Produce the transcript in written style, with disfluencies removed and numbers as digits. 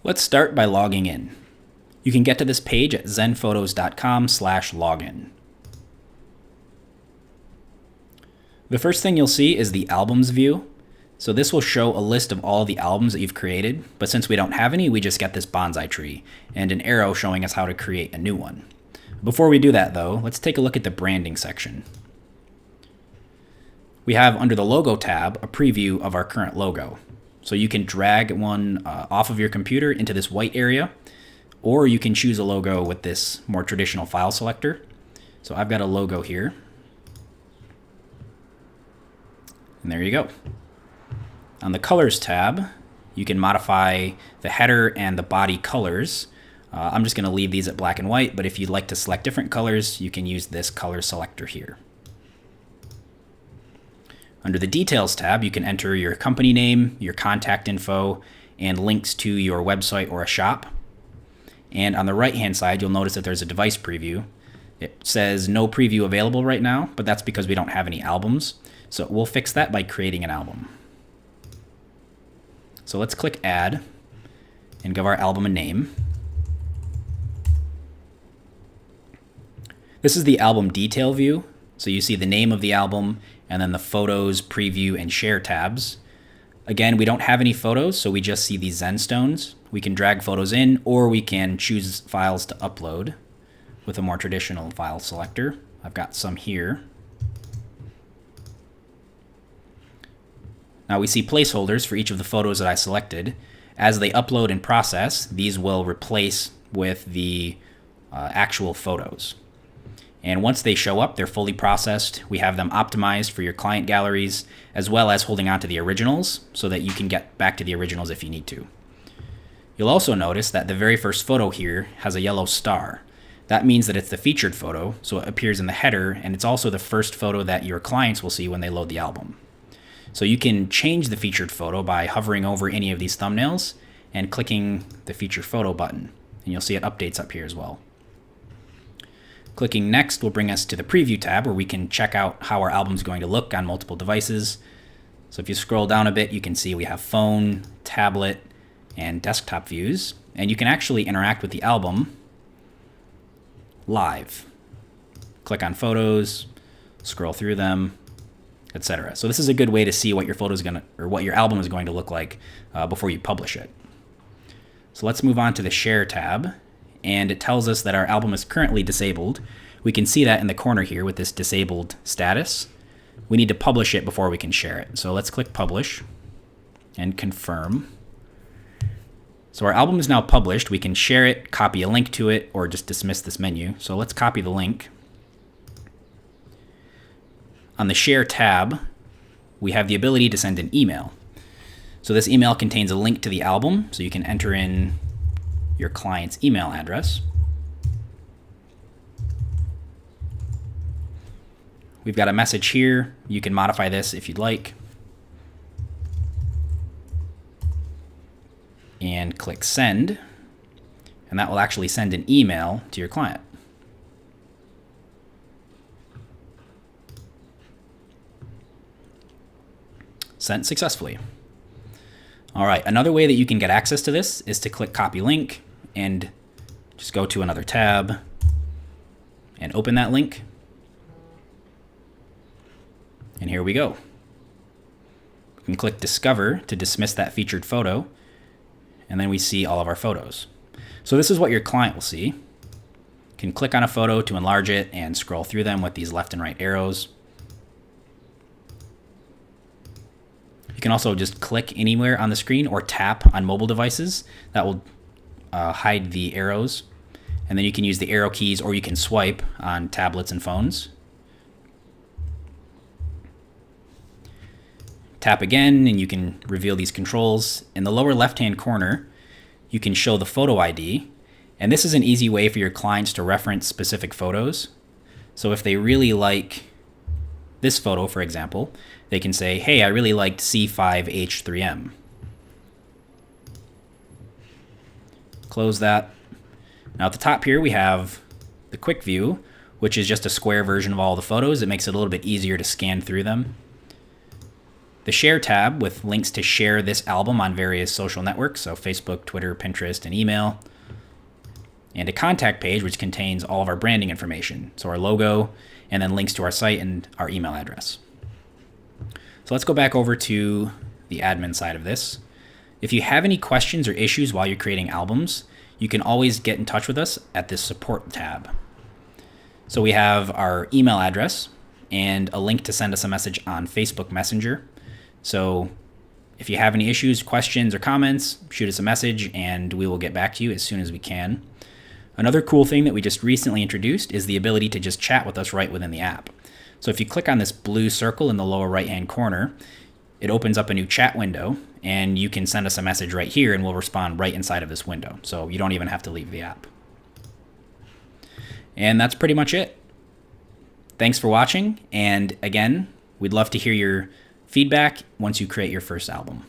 Let's start by logging in. You can get to this page at zenphotos.com/login. The first thing you'll see is the albums view. So this will show a list of all the albums that you've created, but since we don't have any, we just get this bonsai tree and an arrow showing us how to create a new one. Before we do that though, let's take a look at the branding section. We have under the logo tab a preview of our current logo. So you can drag one off of your computer into this white area, or you can choose a logo with this more traditional file selector. So I've got a logo here. And there you go. On the colors tab, you can modify the header and the body colors. I'm just going to leave these at black and white, but if you'd like to select different colors, you can use this color selector here. Under the Details tab, you can enter your company name, your contact info, and links to your website or a shop. And on the right-hand side, you'll notice that there's a device preview. It says no preview available right now, but that's because we don't have any albums. So we'll fix that by creating an album. So let's click Add and give our album a name. This is the album detail view. So you see the name of the album and then the photos, preview, and share tabs. Again, we don't have any photos, so we just see these Zen stones. We can drag photos in, or we can choose files to upload with a more traditional file selector. I've got some here. Now we see placeholders for each of the photos that I selected. As they upload and process, these will replace with the actual photos. And once they show up, they're fully processed. We have them optimized for your client galleries, as well as holding on to the originals so that you can get back to the originals if you need to. You'll also notice that the very first photo here has a yellow star. That means that it's the featured photo, so it appears in the header, and it's also the first photo that your clients will see when they load the album. So you can change the featured photo by hovering over any of these thumbnails and clicking the featured photo button, and you'll see it updates up here as well. Clicking Next will bring us to the Preview tab where we can check out how our album is going to look on multiple devices. So if you scroll down a bit, you can see we have phone, tablet, and desktop views. And you can actually interact with the album live. Click on Photos, scroll through them, etc. So this is a good way to see what your what your album is going to look like before you publish it. So let's move on to the Share tab. And it tells us that our album is currently disabled. We can see that in the corner here with this disabled status. We need to publish it before we can share it. So let's click Publish and confirm. So our album is now published. We can share it, copy a link to it, or just dismiss this menu. So let's copy the link. On the Share tab, we have the ability to send an email. So this email contains a link to the album, so you can enter in your client's email address. We've got a message here. You can modify this if you'd like. And click Send. And that will actually send an email to your client. Sent successfully. All right, another way that you can get access to this is to click Copy Link and just go to another tab and open that link. And here we go. We can click Discover to dismiss that featured photo, and then we see all of our photos. So this is what your client will see. You can click on a photo to enlarge it and scroll through them with these left and right arrows. You can also just click anywhere on the screen or tap on mobile devices. That will hide the arrows. And then you can use the arrow keys, or you can swipe on tablets and phones. Tap again and you can reveal these controls. In the lower left-hand corner, you can show the photo ID. And this is an easy way for your clients to reference specific photos. So if they really like this photo, for example, they can say, hey, I really liked C5H3M. Close that. Now at the top here, we have the quick view, which is just a square version of all the photos. It makes it a little bit easier to scan through them. the Share tab with links to share this album on various social networks, so Facebook, Twitter, Pinterest, and email. And a contact page which contains all of our branding information, so our logo, and then links to our site and our email address. So let's go back over to the admin side of this. If you have any questions or issues while you're creating albums, you can always get in touch with us at this support tab. So we have our email address and a link to send us a message on Facebook Messenger. So if you have any issues, questions, or comments, shoot us a message and we will get back to you as soon as we can. Another cool thing that we just recently introduced is the ability to just chat with us right within the app. So if you click on this blue circle in the lower right-hand corner, it opens up a new chat window and you can send us a message right here and we'll respond right inside of this window. So you don't even have to leave the app. And that's pretty much it. Thanks for watching. And again, we'd love to hear your feedback once you create your first album.